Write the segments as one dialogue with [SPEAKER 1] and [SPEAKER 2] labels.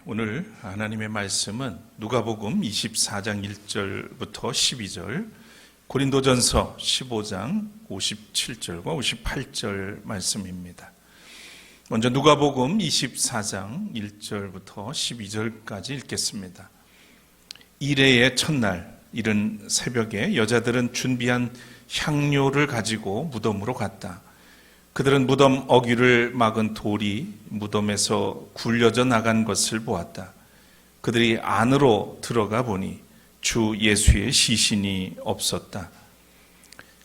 [SPEAKER 1] 오늘 하나님의 말씀은 누가복음 24장 1절부터 12절, 고린도전서 15장 57절과 58절 말씀입니다. 먼저 누가복음 24장 1절부터 12절까지 읽겠습니다. 이레의 첫날 이른 새벽에 여자들은 준비한 향료를 가지고 무덤으로 갔다. 그들은 무덤 어귀를 막은 돌이 무덤에서 굴려져 나간 것을 보았다. 그들이 안으로 들어가 보니 주 예수의 시신이 없었다.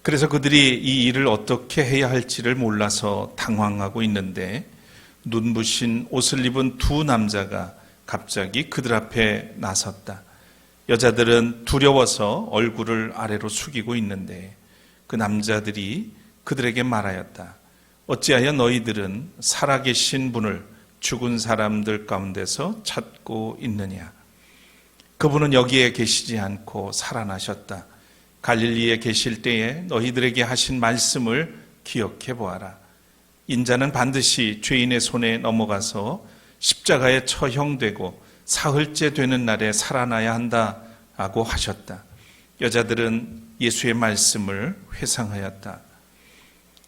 [SPEAKER 1] 그래서 그들이 이 일을 어떻게 해야 할지를 몰라서 당황하고 있는데 눈부신 옷을 입은 두 남자가 갑자기 그들 앞에 나섰다. 여자들은 두려워서 얼굴을 아래로 숙이고 있는데 그 남자들이 그들에게 말하였다. 어찌하여 너희들은 살아계신 분을 죽은 사람들 가운데서 찾고 있느냐? 그분은 여기에 계시지 않고 살아나셨다. 갈릴리에 계실 때에 너희들에게 하신 말씀을 기억해 보아라. 인자는 반드시 죄인의 손에 넘어가서 십자가에 처형되고 사흘째 되는 날에 살아나야 한다고 하셨다. 여자들은 예수의 말씀을 회상하였다.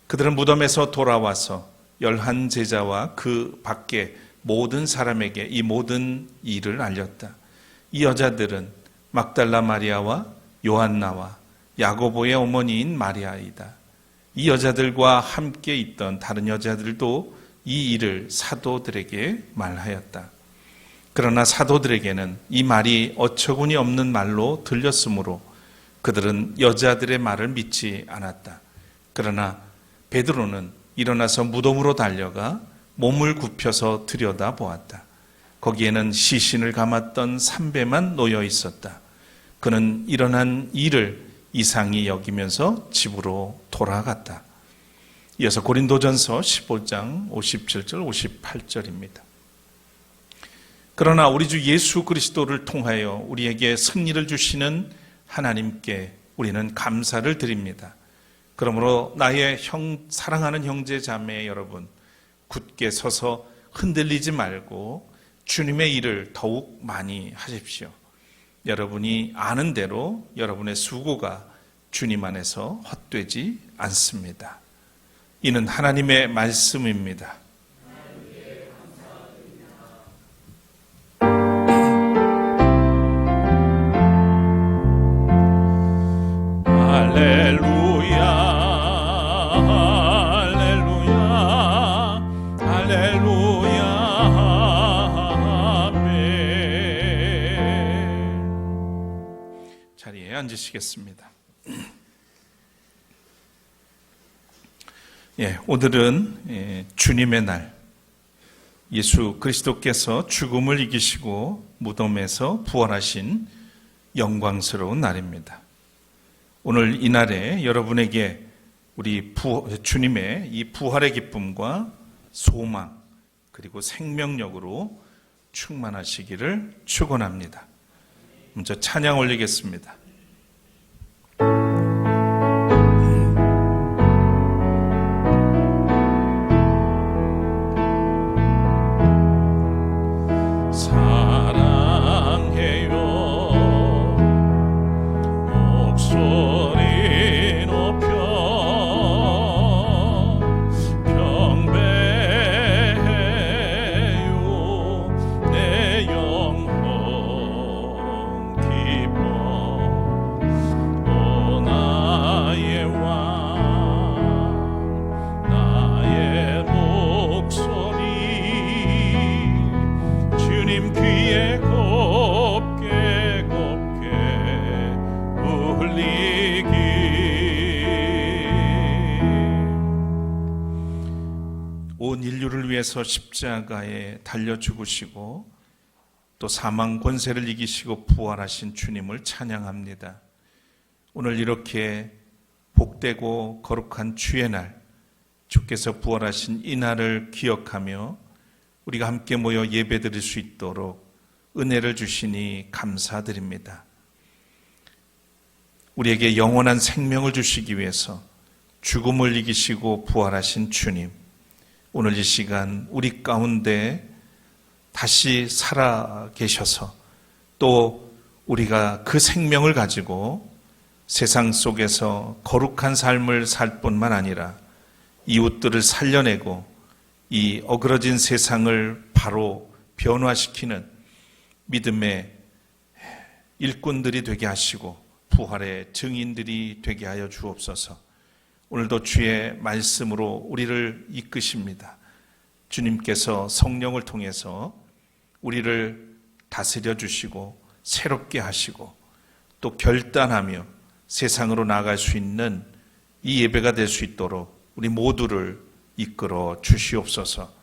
[SPEAKER 1] 그들은 무덤에서 돌아와서 11 제자와 그 밖에 모든 사람에게 이 모든 일을 알렸다. 이 여자들은 막달라 마리아와 요한나와 야고보의 어머니인 마리아이다. 이 여자들과 함께 있던 다른 여자들도 이 일을 사도들에게 말하였다. 그러나 사도들에게는 이 말이 어처구니 없는 말로 들렸으므로 그들은 여자들의 말을 믿지 않았다. 그러나 베드로는 일어나서 무덤으로 달려가 몸을 굽혀서 들여다보았다. 거기에는 시신을 감았던 삼배만 놓여 있었다. 그는 일어난 일을 이상히 여기면서 집으로 돌아갔다. 이어서 고린도전서 15장 57절 58절입니다. 그러나 우리 주 예수 그리스도를 통하여 우리에게 승리를 주시는 하나님께 우리는 감사를 드립니다. 그러므로 나의 사랑하는 형제 자매 여러분, 굳게 서서 흔들리지 말고 주님의 일을 더욱 많이 하십시오. 여러분이 아는 대로 여러분의 수고가 주님 안에서 헛되지 않습니다. 이는 하나님의 말씀입니다. 앉으시겠습니다. 오늘은 주님의 날, 예수 그리스도께서 죽음을 이기시고 무덤에서 부활하신 영광스러운 날입니다. 오늘 이 날에 여러분에게 우리 주님의 이 부활의 기쁨과 소망 그리고 생명력으로 충만하시기를 축원합니다. 먼저 찬양 올리겠습니다. 온 인류를 위해서 십자가에 달려 죽으시고 또 사망 권세를 이기시고 부활하신 주님을 찬양합니다. 오늘 이렇게 복되고 거룩한 주의 날, 주께서 부활하신 이 날을 기억하며 우리가 함께 모여 예배드릴 수 있도록 은혜를 주시니 감사드립니다. 우리에게 영원한 생명을 주시기 위해서 죽음을 이기시고 부활하신 주님, 오늘 이 시간 우리 가운데 다시 살아 계셔서 또 우리가 그 생명을 가지고 세상 속에서 거룩한 삶을 살 뿐만 아니라 이웃들을 살려내고 이 어그러진 세상을 바로 변화시키는 믿음의 일꾼들이 되게 하시고 부활의 증인들이 되게 하여 주옵소서. 오늘도 주의 말씀으로 우리를 이끄십니다. 주님께서 성령을 통해서 우리를 다스려 주시고 새롭게 하시고 또 결단하며 세상으로 나아갈 수 있는 이 예배가 될 수 있도록 우리 모두를 이끌어 주시옵소서.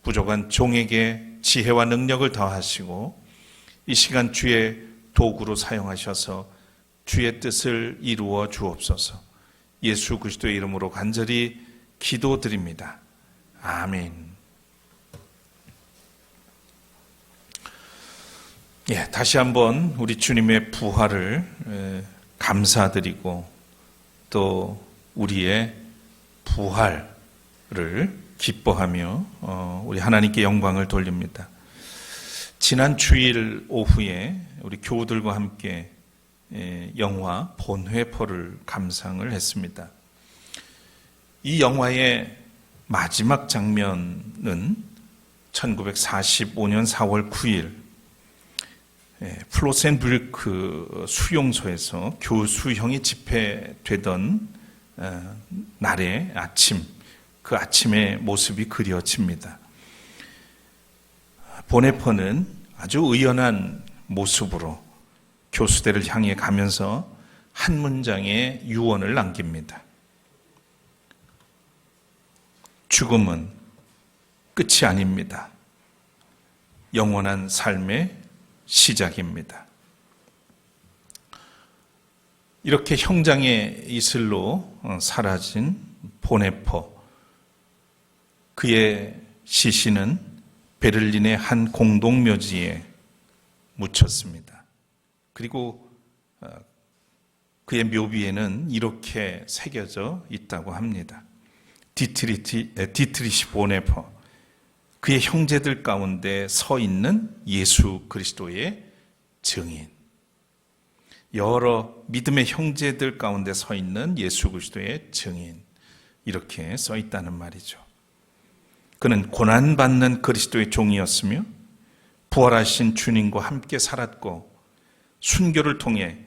[SPEAKER 1] 부족한 종에게 지혜와 능력을 더하시고 이 시간 주의 도구로 사용하셔서 주의 뜻을 이루어 주옵소서. 예수 그리스도의 이름으로 간절히 기도드립니다. 아멘. 다시 한번 우리 주님의 부활을 감사드리고 또 우리의 부활을 기뻐하며 우리 하나님께 영광을 돌립니다. 지난 주일 오후에 우리 교우들과 함께 영화 본회포를 감상을 했습니다. 이 영화의 마지막 장면은 1945년 4월 9일 플로센브르크 수용소에서 교수형이 집행되던 날의 아침, 그 아침의 모습이 그려집니다. 보네퍼는 아주 의연한 모습으로 교수대를 향해 가면서 한 문장의 유언을 남깁니다. 죽음은 끝이 아닙니다. 영원한 삶의 시작입니다. 이렇게 형장의 이슬로 사라진 보네퍼, 그의 시신은 베를린의 한 공동묘지에 묻혔습니다. 그리고 그의 묘비에는 이렇게 새겨져 있다고 합니다. 디트리시 보네퍼, 그의 형제들 가운데 서 있는 예수 그리스도의 증인. 여러 믿음의 형제들 가운데 서 있는 예수 그리스도의 증인. 이렇게 써 있다는 말이죠. 그는 고난받는 그리스도의 종이었으며 부활하신 주님과 함께 살았고 순교를 통해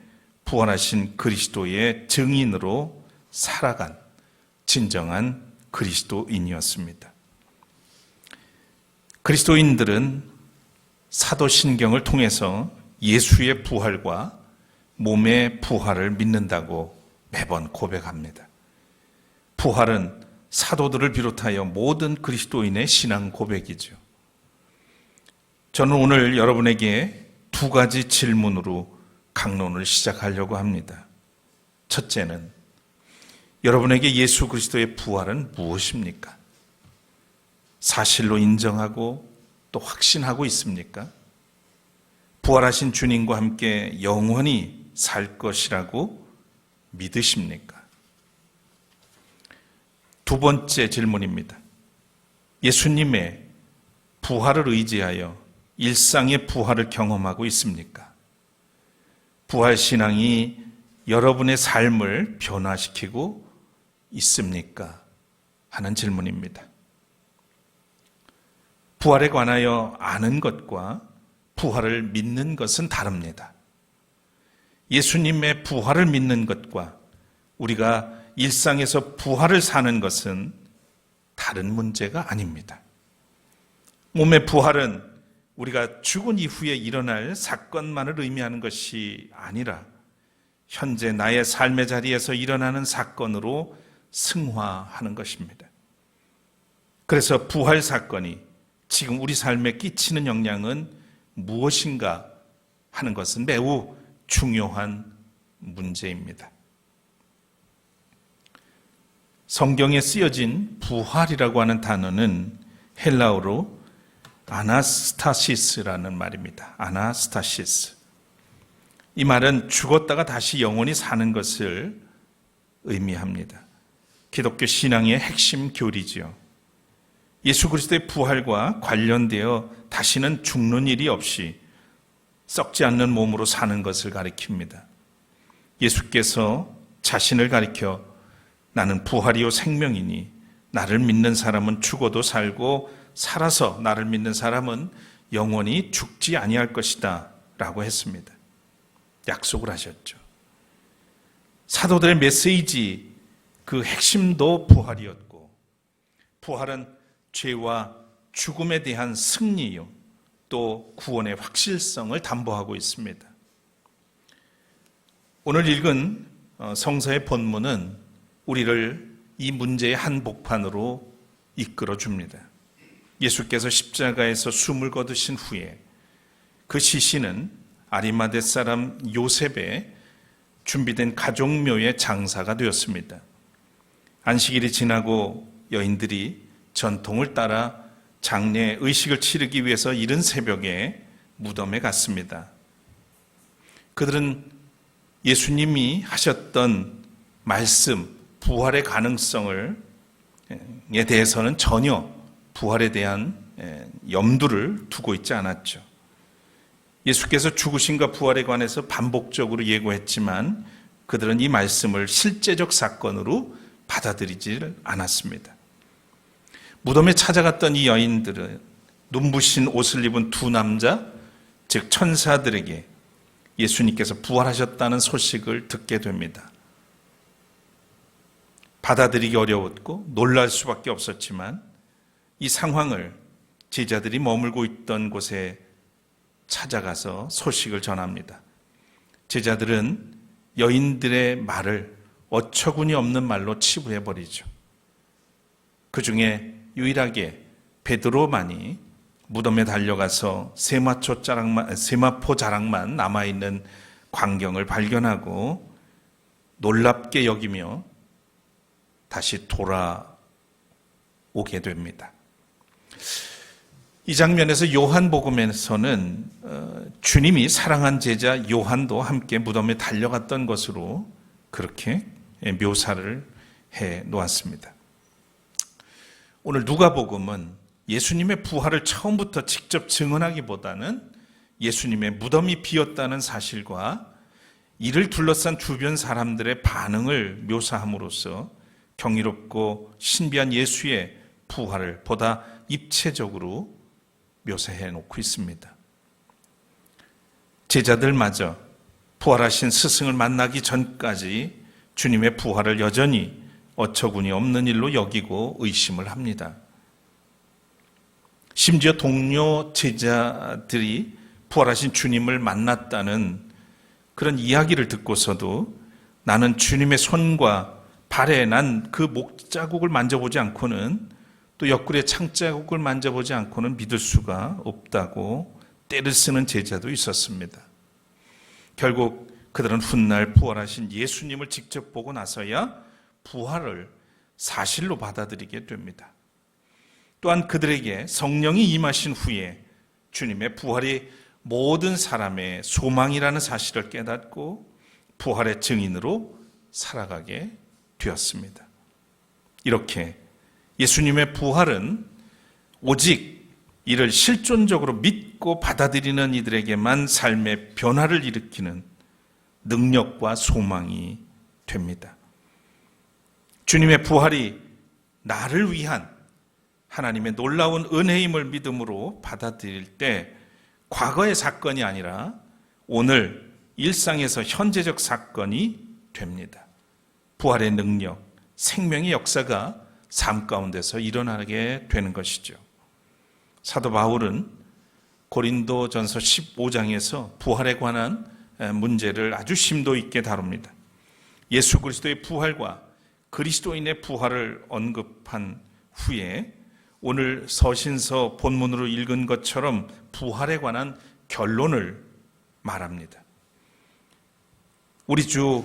[SPEAKER 1] 부활하신 그리스도의 증인으로 살아간 진정한 그리스도인이었습니다. 그리스도인들은 사도신경을 통해서 예수의 부활과 몸의 부활을 믿는다고 매번 고백합니다. 부활은 사도들을 비롯하여 모든 그리스도인의 신앙 고백이죠. 저는 오늘 여러분에게 두 가지 질문으로 강론을 시작하려고 합니다. 첫째는 여러분에게 예수 그리스도의 부활은 무엇입니까? 사실로 인정하고 또 확신하고 있습니까? 부활하신 주님과 함께 영원히 살 것이라고 믿으십니까? 두 번째 질문입니다. 예수님의 부활을 의지하여 일상의 부활을 경험하고 있습니까? 부활신앙이 여러분의 삶을 변화시키고 있습니까? 하는 질문입니다. 부활에 관하여 아는 것과 부활을 믿는 것은 다릅니다. 예수님의 부활을 믿는 것과 우리가 일상에서 부활을 사는 것은 다른 문제가 아닙니다. 몸의 부활은 우리가 죽은 이후에 일어날 사건만을 의미하는 것이 아니라 현재 나의 삶의 자리에서 일어나는 사건으로 승화하는 것입니다. 그래서 부활 사건이 지금 우리 삶에 끼치는 영향은 무엇인가 하는 것은 매우 중요한 문제입니다. 성경에 쓰여진 부활이라고 하는 단어는 헬라어로 아나스타시스라는 말입니다. 아나스타시스. 이 말은 죽었다가 다시 영원히 사는 것을 의미합니다. 기독교 신앙의 핵심 교리지요. 예수 그리스도의 부활과 관련되어 다시는 죽는 일이 없이 썩지 않는 몸으로 사는 것을 가리킵니다. 예수께서 자신을 가리켜 나는 부활이요 생명이니 나를 믿는 사람은 죽어도 살고 살아서 나를 믿는 사람은 영원히 죽지 아니할 것이다 라고 했습니다. 약속을 하셨죠. 사도들의 메시지 그 핵심도 부활이었고, 부활은 죄와 죽음에 대한 승리요 또 구원의 확실성을 담보하고 있습니다. 오늘 읽은 성서의 본문은 우리를 이 문제의 한복판으로 이끌어 줍니다. 예수께서 십자가에서 숨을 거두신 후에 그 시신은 아리마대 사람 요셉의 준비된 가족묘의 장사가 되었습니다. 안식일이 지나고 여인들이 전통을 따라 장례 의식을 치르기 위해서 이른 새벽에 무덤에 갔습니다. 그들은 예수님이 하셨던 말씀, 부활의 가능성에 대해서는 전혀 부활에 대한 염두를 두고 있지 않았죠. 예수께서 죽으심과 부활에 관해서 반복적으로 예고했지만 그들은 이 말씀을 실제적 사건으로 받아들이지 않았습니다. 무덤에 찾아갔던 이 여인들은 눈부신 옷을 입은 두 남자, 즉 천사들에게 예수님께서 부활하셨다는 소식을 듣게 됩니다. 받아들이기 어려웠고 놀랄 수밖에 없었지만 이 상황을 제자들이 머물고 있던 곳에 찾아가서 소식을 전합니다. 제자들은 여인들의 말을 어처구니 없는 말로 치부해버리죠. 그 중에 유일하게 베드로만이 무덤에 달려가서 세마포 자락만 남아있는 광경을 발견하고 놀랍게 여기며 다시 돌아오게 됩니다. 이 장면에서 요한복음에서는 주님이 사랑한 제자 요한도 함께 무덤에 달려갔던 것으로 그렇게 묘사를 해 놓았습니다. 오늘 누가복음은 예수님의 부활을 처음부터 직접 증언하기보다는 예수님의 무덤이 비었다는 사실과 이를 둘러싼 주변 사람들의 반응을 묘사함으로써 경이롭고 신비한 예수의 부활을 보다 입체적으로 묘사해 놓고 있습니다. 제자들마저 부활하신 스승을 만나기 전까지 주님의 부활을 여전히 어처구니 없는 일로 여기고 의심을 합니다. 심지어 동료 제자들이 부활하신 주님을 만났다는 그런 이야기를 듣고서도 나는 주님의 손과 발에 난 그 목자국을 만져보지 않고는 또 옆구리의 창자국을 만져보지 않고는 믿을 수가 없다고 떼를 쓰는 제자도 있었습니다. 결국 그들은 훗날 부활하신 예수님을 직접 보고 나서야 부활을 사실로 받아들이게 됩니다. 또한 그들에게 성령이 임하신 후에 주님의 부활이 모든 사람의 소망이라는 사실을 깨닫고 부활의 증인으로 살아가게 되었습니다. 이렇게 예수님의 부활은 오직 이를 실존적으로 믿고 받아들이는 이들에게만 삶의 변화를 일으키는 능력과 소망이 됩니다. 주님의 부활이 나를 위한 하나님의 놀라운 은혜임을 믿음으로 받아들일 때 과거의 사건이 아니라 오늘 일상에서 현재적 사건이 됩니다. 부활의 능력, 생명의 역사가 삶 가운데서 일어나게 되는 것이죠. 사도 바울은 고린도전서 15장에서 부활에 관한 문제를 아주 심도 있게 다룹니다. 예수 그리스도의 부활과 그리스도인의 부활을 언급한 후에 오늘 서신서 본문으로 읽은 것처럼 부활에 관한 결론을 말합니다. 우리 주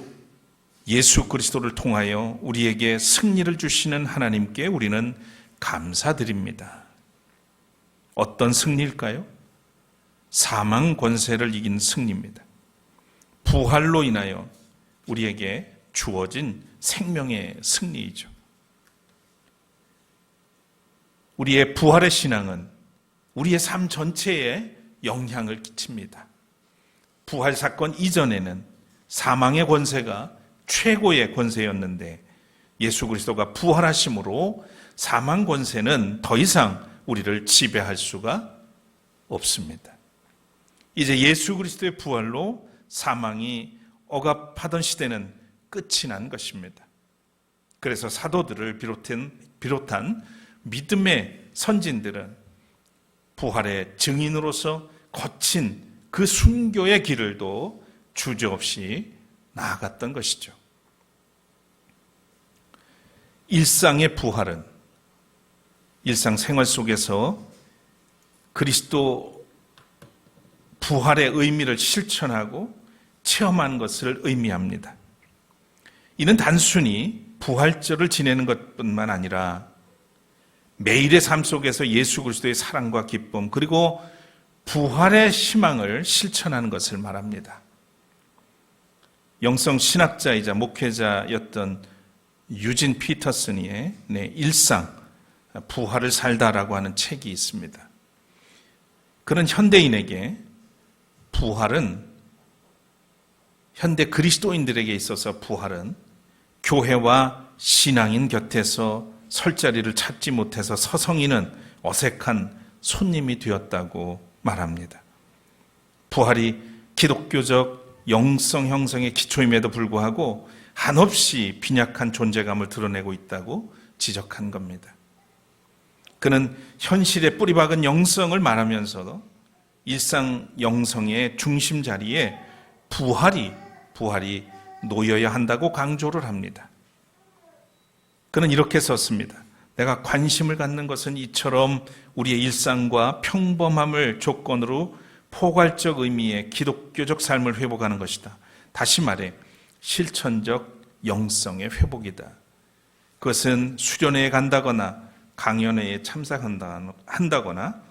[SPEAKER 1] 예수 그리스도를 통하여 우리에게 승리를 주시는 하나님께 우리는 감사드립니다. 어떤 승리일까요? 사망 권세를 이긴 승리입니다. 부활로 인하여 우리에게 주어진 생명의 승리이죠. 우리의 부활의 신앙은 우리의 삶 전체에 영향을 끼칩니다. 부활 사건 이전에는 사망의 권세가 최고의 권세였는데 예수 그리스도가 부활하심으로 사망 권세는 더 이상 우리를 지배할 수가 없습니다. 이제 예수 그리스도의 부활로 사망이 억압하던 시대는 끝이 난 것입니다. 그래서 사도들을 비롯한 믿음의 선진들은 부활의 증인으로서 거친 그 순교의 길을도 주저없이 나아갔던 것이죠. 일상의 부활은 일상생활 속에서 그리스도 부활의 의미를 실천하고 체험한 것을 의미합니다. 이는 단순히 부활절을 지내는 것뿐만 아니라 매일의 삶 속에서 예수 그리스도의 사랑과 기쁨 그리고 부활의 희망을 실천하는 것을 말합니다. 영성 신학자이자 목회자였던 유진 피터슨의 일상 부활을 살다라고 하는 책이 있습니다. 그런 현대인에게 부활은 현대 그리스도인들에게 있어서 부활은 교회와 신앙인 곁에서 설 자리를 찾지 못해서 서성이는 어색한 손님이 되었다고 말합니다. 부활이 기독교적 영성 형성의 기초임에도 불구하고 한없이 빈약한 존재감을 드러내고 있다고 지적한 겁니다. 그는 현실에 뿌리박은 영성을 말하면서도 일상 영성의 중심 자리에 부활이 놓여야 한다고 강조를 합니다. 그는 이렇게 썼습니다. 내가 관심을 갖는 것은 이처럼 우리의 일상과 평범함을 조건으로 포괄적 의미의 기독교적 삶을 회복하는 것이다. 다시 말해 실천적 영성의 회복이다. 그것은 수련회에 간다거나 강연회에 참석한다거나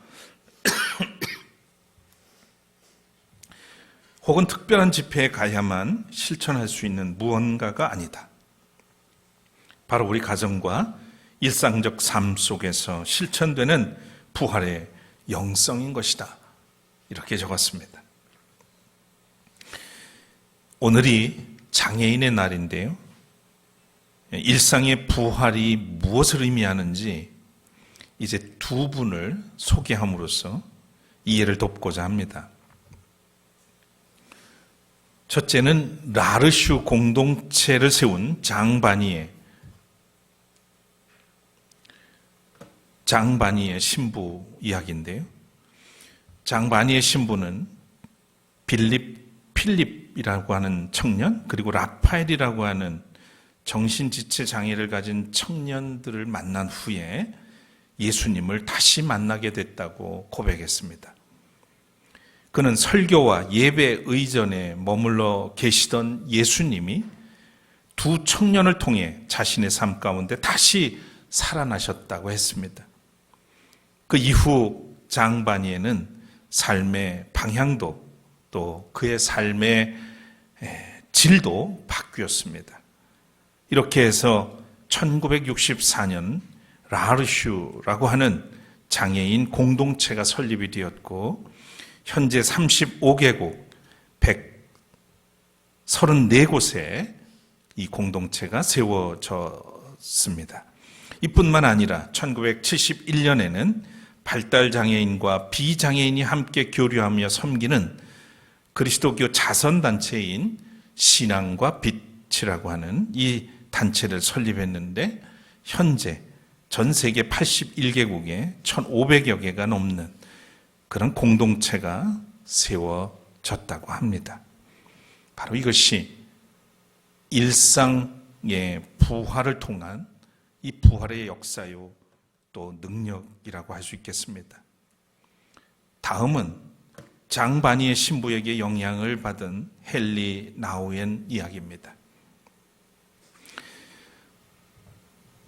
[SPEAKER 1] 혹은 특별한 집회에 가야만 실천할 수 있는 무언가가 아니다. 바로 우리 가정과 일상적 삶 속에서 실천되는 부활의 영성인 것이다. 이렇게 적었습니다. 오늘이 장애인의 날인데요. 일상의 부활이 무엇을 의미하는지 이제 두 분을 소개함으로써 이해를 돕고자 합니다. 첫째는 라르슈 공동체를 세운 장바니의 신부 이야기인데요. 장바니의 신부는 필립이라고 하는 청년, 그리고 라파엘이라고 하는 정신지체 장애를 가진 청년들을 만난 후에 예수님을 다시 만나게 됐다고 고백했습니다. 그는 설교와 예배 의전에 머물러 계시던 예수님이 두 청년을 통해 자신의 삶 가운데 다시 살아나셨다고 했습니다. 그 이후 장바니에는 삶의 방향도 또 그의 삶의 질도 바뀌었습니다. 이렇게 해서 1964년 라르슈라고 하는 장애인 공동체가 설립이 되었고 현재 35개국 134곳에 이 공동체가 세워졌습니다. 이뿐만 아니라 1971년에는 발달장애인과 비장애인이 함께 교류하며 섬기는 그리스도교 자선단체인 신앙과 빛이라고 하는 이 단체를 설립했는데 현재 전 세계 81개국에 1,500여 개가 넘는 그런 공동체가 세워졌다고 합니다. 바로 이것이 일상의 부활을 통한 이 부활의 역사요 또 능력이라고 할 수 있겠습니다. 다음은 장바니의 신부에게 영향을 받은 헨리 나우엔 이야기입니다.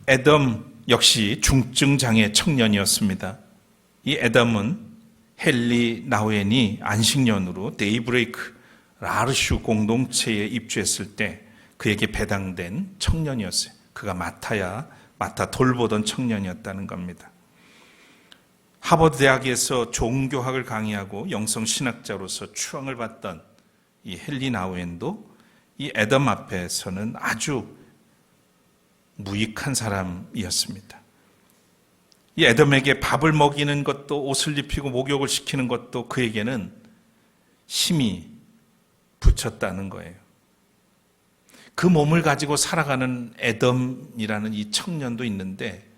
[SPEAKER 1] 애덤 역시 중증장애 청년이었습니다. 이 애덤은 헨리 나우엔이 안식년으로 데이브레이크 라르슈 공동체에 입주했을 때 그에게 배당된 청년이었어요. 그가 맡아 돌보던 청년이었다는 겁니다. 하버드 대학에서 종교학을 강의하고 영성신학자로서 추앙을 받던 이 헨리 나우엔도 이 애덤 앞에서는 아주 무익한 사람이었습니다. 이 애덤에게 밥을 먹이는 것도, 옷을 입히고 목욕을 시키는 것도 그에게는 힘이 붙였다는 거예요. 그 몸을 가지고 살아가는 애덤이라는 이 청년도 있는데,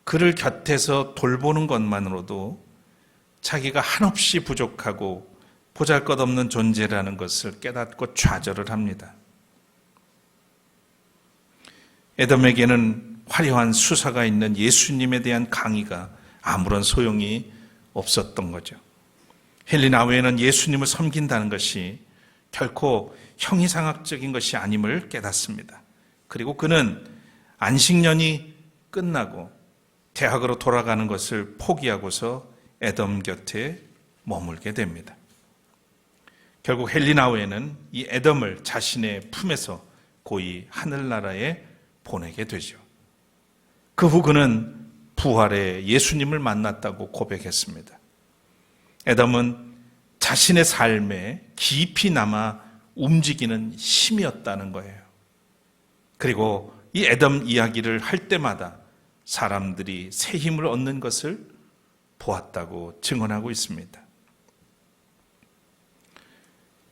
[SPEAKER 1] 그를 곁에서 돌보는 것만으로도 자기가 한없이 부족하고 보잘것없는 존재라는 것을 깨닫고 좌절을 합니다. 애덤에게는 화려한 수사가 있는 예수님에 대한 강의가 아무런 소용이 없었던 거죠. 헨리 나우엔은 예수님을 섬긴다는 것이 결코 형이상학적인 것이 아님을 깨닫습니다. 그리고 그는 안식년이 끝나고 대학으로 돌아가는 것을 포기하고서 애덤 곁에 머물게 됩니다. 결국 헨리 나우엔은 이 애덤을 자신의 품에서 고이 하늘나라에 보내게 되죠. 그 후 그는 부활의 예수님을 만났다고 고백했습니다. 애덤은 자신의 삶에 깊이 남아 움직이는 힘이었다는 거예요. 그리고 이 애덤 이야기를 할 때마다 사람들이 새 힘을 얻는 것을 보았다고 증언하고 있습니다.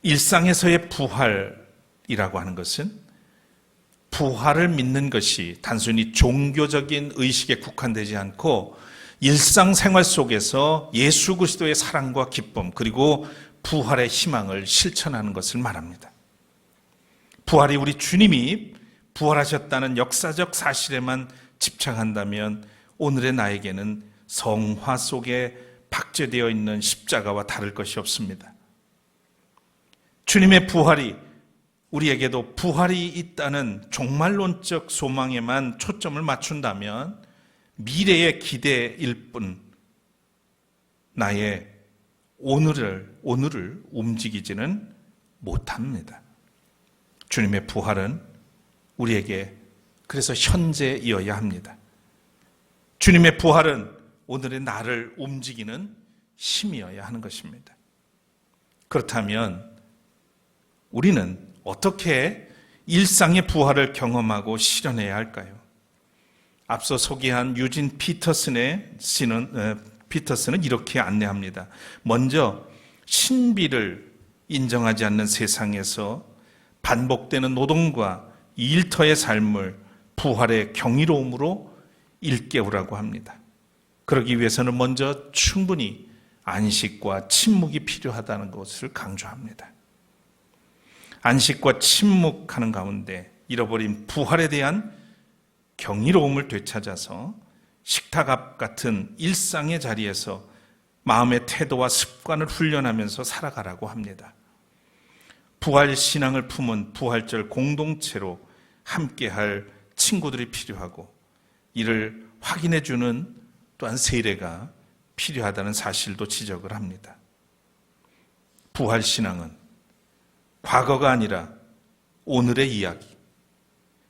[SPEAKER 1] 일상에서의 부활이라고 하는 것은 부활을 믿는 것이 단순히 종교적인 의식에 국한되지 않고 일상생활 속에서 예수 그리스도의 사랑과 기쁨, 그리고 부활의 희망을 실천하는 것을 말합니다. 부활이 우리 주님이 부활하셨다는 역사적 사실에만 집착한다면 오늘의 나에게는 성화 속에 박제되어 있는 십자가와 다를 것이 없습니다. 주님의 부활이 우리에게도 부활이 있다는 종말론적 소망에만 초점을 맞춘다면 미래의 기대일 뿐 나의 오늘을 움직이지는 못합니다. 주님의 부활은 우리에게 그래서 현재이어야 합니다. 주님의 부활은 오늘의 나를 움직이는 힘이어야 하는 것입니다. 그렇다면 우리는 어떻게 일상의 부활을 경험하고 실현해야 할까요? 앞서 소개한 유진 피터슨은 이렇게 안내합니다. 먼저 신비를 인정하지 않는 세상에서 반복되는 노동과 일터의 삶을 부활의 경이로움으로 일깨우라고 합니다. 그러기 위해서는 먼저 충분히 안식과 침묵이 필요하다는 것을 강조합니다. 안식과 침묵하는 가운데 잃어버린 부활에 대한 경이로움을 되찾아서 식탁 앞 같은 일상의 자리에서 마음의 태도와 습관을 훈련하면서 살아가라고 합니다. 부활 신앙을 품은 부활절 공동체로 함께할 친구들이 필요하고 이를 확인해주는 또한 세례가 필요하다는 사실도 지적을 합니다. 부활 신앙은 과거가 아니라 오늘의 이야기,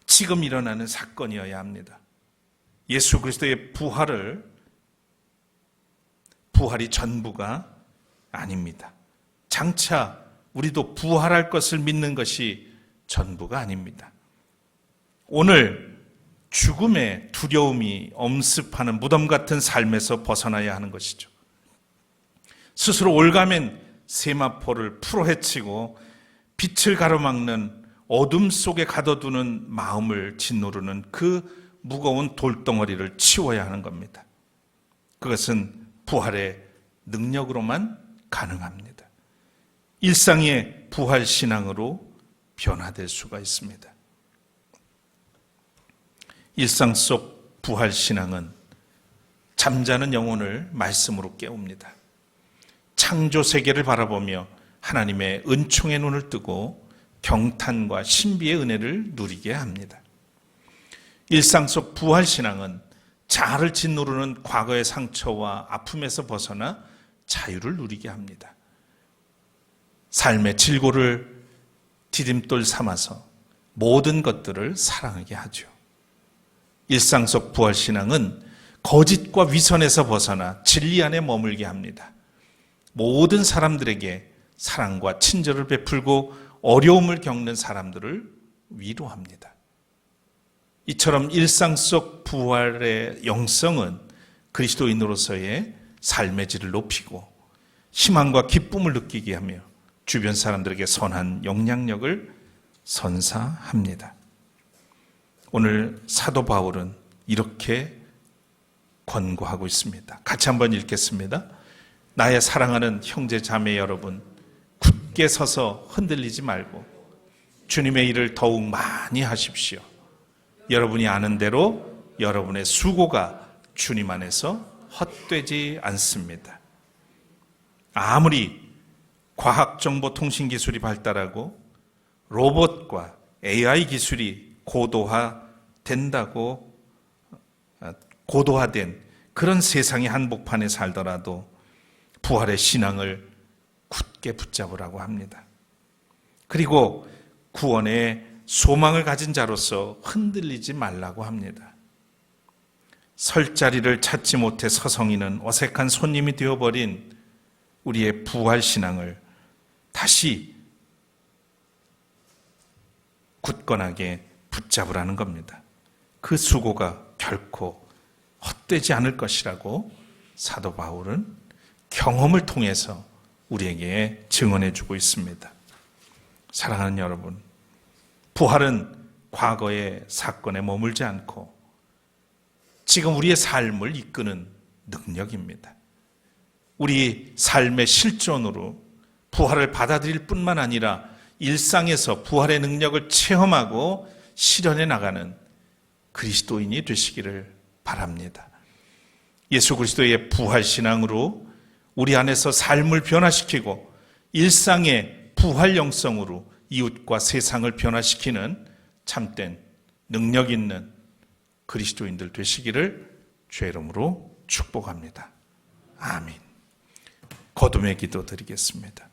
[SPEAKER 1] 지금 일어나는 사건이어야 합니다. 예수 그리스도의 부활이 전부가 아닙니다. 장차 우리도 부활할 것을 믿는 것이 전부가 아닙니다. 오늘 죽음의 두려움이 엄습하는 무덤 같은 삶에서 벗어나야 하는 것이죠. 스스로 올가맨 세마포를 풀어헤치고 빛을 가로막는 어둠 속에 가둬두는 마음을 짓누르는 그 무거운 돌덩어리를 치워야 하는 겁니다. 그것은 부활의 능력으로만 가능합니다. 일상의 부활 신앙으로 변화될 수가 있습니다. 일상 속 부활 신앙은 잠자는 영혼을 말씀으로 깨웁니다. 창조 세계를 바라보며 하나님의 은총의 눈을 뜨고 경탄과 신비의 은혜를 누리게 합니다. 일상 속 부활 신앙은 자아를 짓누르는 과거의 상처와 아픔에서 벗어나 자유를 누리게 합니다. 삶의 질고를 디딤돌 삼아서 모든 것들을 사랑하게 하죠. 일상 속 부활 신앙은 거짓과 위선에서 벗어나 진리 안에 머물게 합니다. 모든 사람들에게 사랑과 친절을 베풀고 어려움을 겪는 사람들을 위로합니다. 이처럼 일상 속 부활의 영성은 그리스도인으로서의 삶의 질을 높이고 희망과 기쁨을 느끼게 하며 주변 사람들에게 선한 영향력을 선사합니다. 오늘 사도 바울은 이렇게 권고하고 있습니다. 같이 한번 읽겠습니다. 나의 사랑하는 형제 자매 여러분, 굳게 서서 흔들리지 말고 주님의 일을 더욱 많이 하십시오. 여러분이 아는 대로 여러분의 수고가 주님 안에서 헛되지 않습니다. 아무리 과학정보통신 기술이 발달하고 로봇과 AI 기술이 고도화된 그런 세상의 한복판에 살더라도 부활의 신앙을 굳게 붙잡으라고 합니다. 그리고 구원의 소망을 가진 자로서 흔들리지 말라고 합니다. 설 자리를 찾지 못해 서성이는 어색한 손님이 되어버린 우리의 부활 신앙을 다시 굳건하게 붙잡으라는 겁니다. 그 수고가 결코 헛되지 않을 것이라고 사도 바울은 경험을 통해서 우리에게 증언해 주고 있습니다. 사랑하는 여러분, 부활은 과거의 사건에 머물지 않고 지금 우리의 삶을 이끄는 능력입니다. 우리 삶의 실존으로 부활을 받아들일 뿐만 아니라 일상에서 부활의 능력을 체험하고 실현해 나가는 그리스도인이 되시기를 바랍니다. 예수 그리스도의 부활 신앙으로 우리 안에서 삶을 변화시키고 일상의 부활 영성으로 이웃과 세상을 변화시키는 참된 능력 있는 그리스도인들 되시기를 주의 이름으로 축복합니다. 아멘. 거듭의 기도 드리겠습니다.